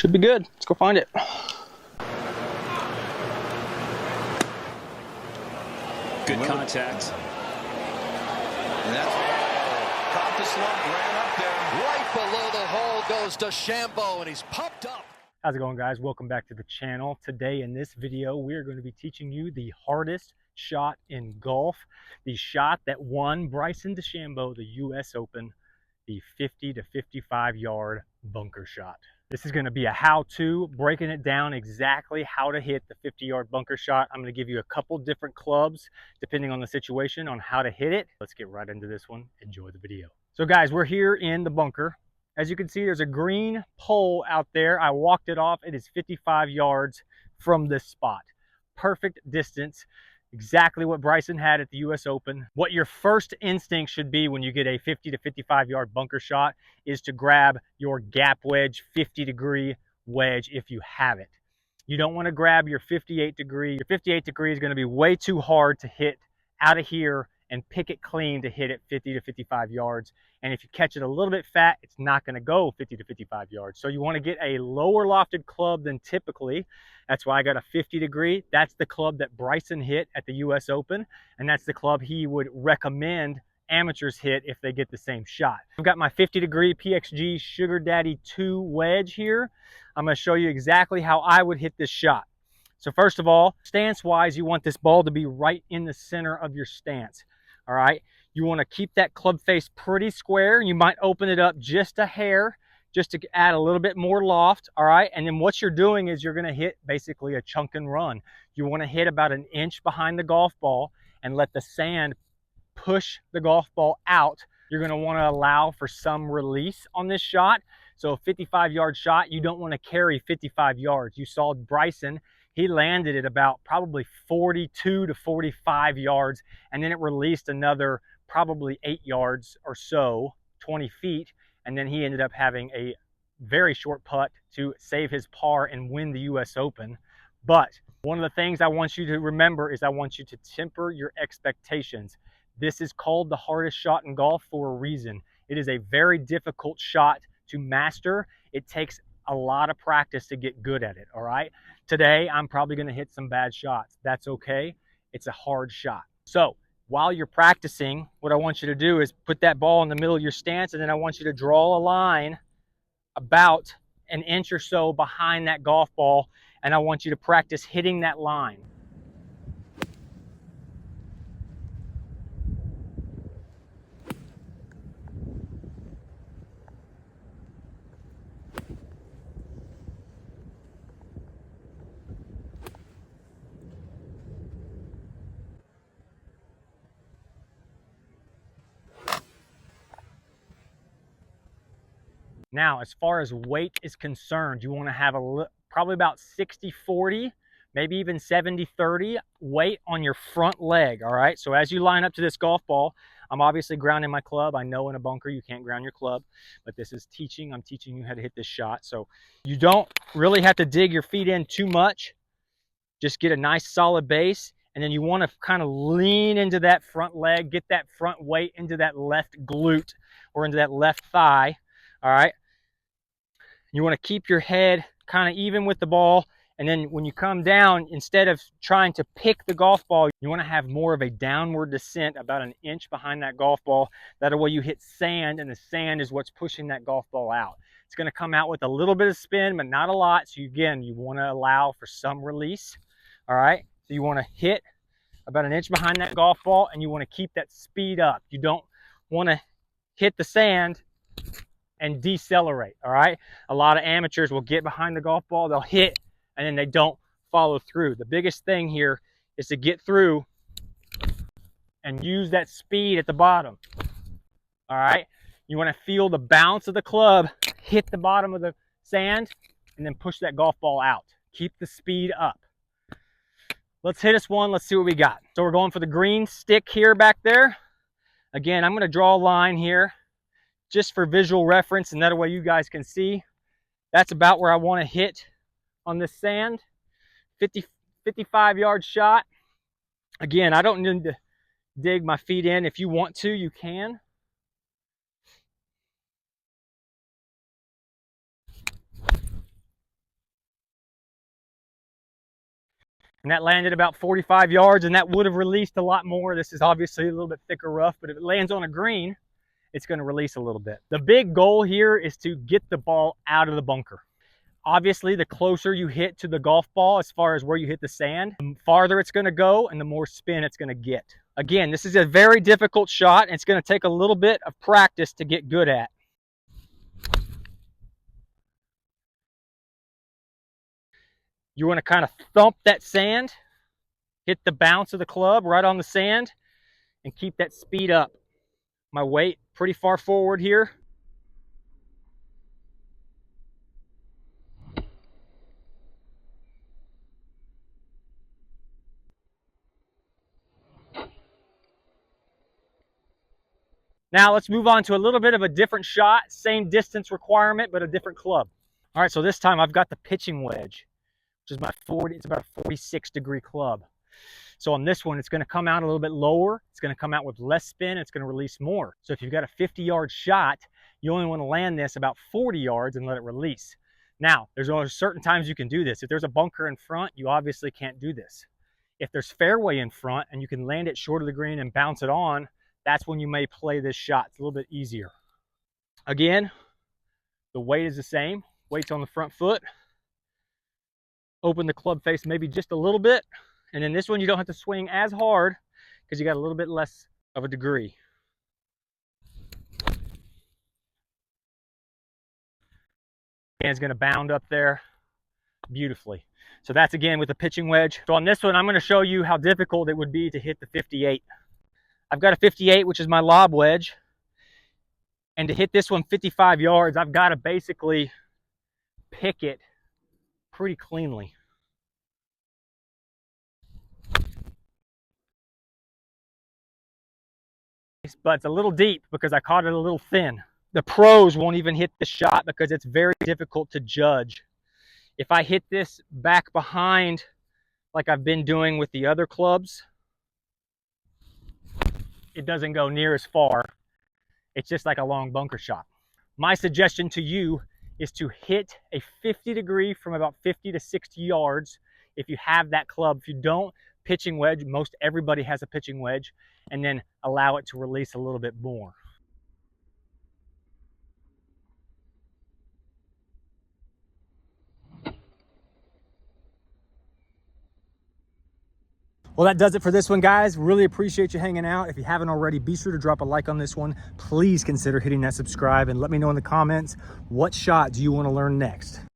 Should be good. Let's go find it. Good contact. And that's caught the slump, ran up there. Right below the hole goes DeChambeau, and he's pumped up. How's it going, guys? Welcome back to the channel. Today in this video, we are going to be teaching you the hardest shot in golf. The shot that won Bryson DeChambeau the US Open, the 50 to 55 yard bunker shot. This is going to be a how-to, breaking it down exactly how to hit the 50-yard bunker shot. I'm going to give you a couple different clubs, depending on the situation, on how to hit it. Let's get right into this one. Enjoy the video. So guys, we're here in the bunker. As you can see, there's a green pole out there. I walked it off. It is 55 yards from this spot. Perfect distance. Exactly what Bryson had at the US Open. What your first instinct should be when you get a 50 to 55 yard bunker shot is to grab your gap wedge, 50-degree wedge if you have it. You don't want to grab your 58 degree. Your 58 degree is going to be way too hard to hit out of here and pick it clean to hit it 50 to 55 yards. And if you catch it a little bit fat, it's not going to go 50 to 55 yards. So you want to get a lower lofted club than typically. That's why I got a 50 degree. That's the club that Bryson hit at the US Open. And that's the club he would recommend amateurs hit if they get the same shot. I've got my 50 degree PXG Sugar Daddy 2 wedge here. I'm going to show you exactly how I would hit this shot. So first of all, stance-wise, you want this ball to be right in the center of your stance. All right, you want to keep that club face pretty square. You might open it up just a hair, just to add a little bit more loft. All right, and then what you're doing is you're going to hit basically a chunk and run. You want to hit about an inch behind the golf ball and let the sand push the golf ball out. You're going to want to allow for some release on this shot. So a 55-yard shot, you don't want to carry 55 yards. You saw Bryson. He landed at about probably 42 to 45 yards, and then it released another probably 8 yards or so, 20 feet, and then he ended up having a very short putt to save his par and win the US Open. But one of the things I want you to remember is I want you to temper your expectations. This is called the hardest shot in golf for a reason. It is a very difficult shot to master. It takes a lot of practice to get good at it, all right? Today, I'm probably going to hit some bad shots. That's okay. It's a hard shot. So while you're practicing, what I want you to do is put that ball in the middle of your stance, and then I want you to draw a line about an inch or so behind that golf ball, and I want you to practice hitting that line. Now, as far as weight is concerned, you want to have probably about 60-40, maybe even 70-30 weight on your front leg, all right? So as you line up to this golf ball, I'm obviously grounding my club. I know in a bunker you can't ground your club, but this is teaching. I'm teaching you how to hit this shot. So you don't really have to dig your feet in too much. Just get a nice solid base, and then you want to kind of lean into that front leg, get that front weight into that left glute or into that left thigh, all right? You want to keep your head kind of even with the ball, and then when you come down, instead of trying to pick the golf ball, you want to have more of a downward descent about an inch behind that golf ball. That way you hit sand, and the sand is what's pushing that golf ball out. It's going to come out with a little bit of spin, but not a lot. So again, you want to allow for some release, all right? So you want to hit about an inch behind that golf ball, and you want to keep that speed up. You don't want to hit the sand and decelerate, all right? A lot of amateurs will get behind the golf ball, they'll hit, and then they don't follow through. The biggest thing here is to get through and use that speed at the bottom, all right? You want to feel the bounce of the club hit the bottom of the sand and then push that golf ball out. Keep the speed up. Let's hit us one. Let's see what we got. So we're going for the green stick here back there. Again, I'm going to draw a line here just for visual reference, and that way you guys can see. That's about where I want to hit on this sand. 55-yard shot. Again, I don't need to dig my feet in. If you want to, you can. And that landed about 45 yards, and that would have released a lot more. This is obviously a little bit thicker rough, but if it lands on a green, it's going to release a little bit. The big goal here is to get the ball out of the bunker. Obviously, the closer you hit to the golf ball as far as where you hit the sand, the farther it's going to go and the more spin it's going to get. Again, this is a very difficult shot, and it's going to take a little bit of practice to get good at. You want to kind of thump that sand, hit the bounce of the club right on the sand, and keep that speed up. My weight pretty far forward here. Now let's move on to a little bit of a different shot, same distance requirement, but a different club. All right, so this time I've got the pitching wedge, which is it's about a 46-degree club. So on this one, it's going to come out a little bit lower. It's going to come out with less spin. It's going to release more. So if you've got a 50-yard shot, you only want to land this about 40 yards and let it release. Now, there's only certain times you can do this. If there's a bunker in front, you obviously can't do this. If there's fairway in front and you can land it short of the green and bounce it on, that's when you may play this shot. It's a little bit easier. Again, the weight is the same. Weight's on the front foot. Open the club face maybe just a little bit. And then this one, you don't have to swing as hard because you got a little bit less of a degree. And it's going to bound up there beautifully. So that's again with the pitching wedge. So on this one, I'm going to show you how difficult it would be to hit the 58. I've got a 58, which is my lob wedge. And to hit this one 55 yards, I've got to basically pick it pretty cleanly. But it's a little deep because I caught it a little thin. The pros won't even hit the shot because it's very difficult to judge. If I hit this back behind like I've been doing with the other clubs, it doesn't go near as far. It's just like a long bunker shot. My suggestion to you is to hit a 50 degree from about 50 to 60 yards if you have that club. If you don't, pitching wedge, most everybody has a pitching wedge, and then allow it to release a little bit more. Well, that does it for this one, guys. Really appreciate you hanging out. If you haven't already, be sure to drop a like on this one. Please consider hitting that subscribe and let me know in the comments, what shot do you want to learn next?